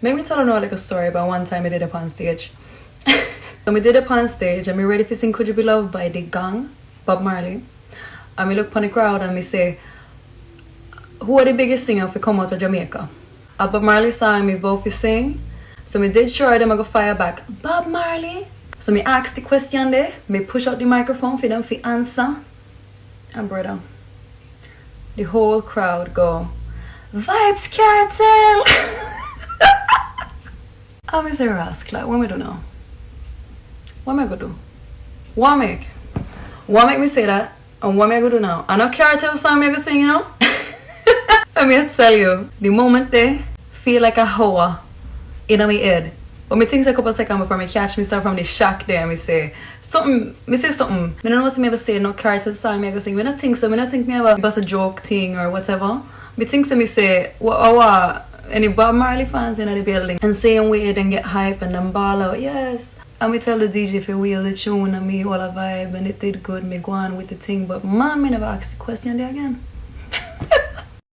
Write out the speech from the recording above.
Make me tell you like a story about one time I did up on stage. So we did up on stage and we ready to sing Could You Be Loved by the gang, Bob Marley. And we look upon the crowd and we say, who are the biggest singer to come out of Jamaica? And Bob Marley sang me both to sing. So we did sure them I go fire back, Bob Marley. So me asked the question there, me push out the microphone for them to answer. And brother, the whole crowd go, Vybz Cartel! I say rascal, what am I do now? What am I gonna do? What make me say that? And what am I gonna do now? I know Cartel song me gonna sing, you know? Let me tell you, the moment they feel like a hoa in my head. But me think a couple seconds before me catch myself from the shock there and me say something. I don't know what me ever say no Cartel song me I go sing. I don't think so. I don't think me ever bust a joke thing or whatever. Me think so me say what any Bob Marley fans in the building and same way then get hype and then ball out, yes. And me tell the DJ if you wheel the tune and me all a vibe and it did good, me go on with the thing. But man, me never asked the question there again.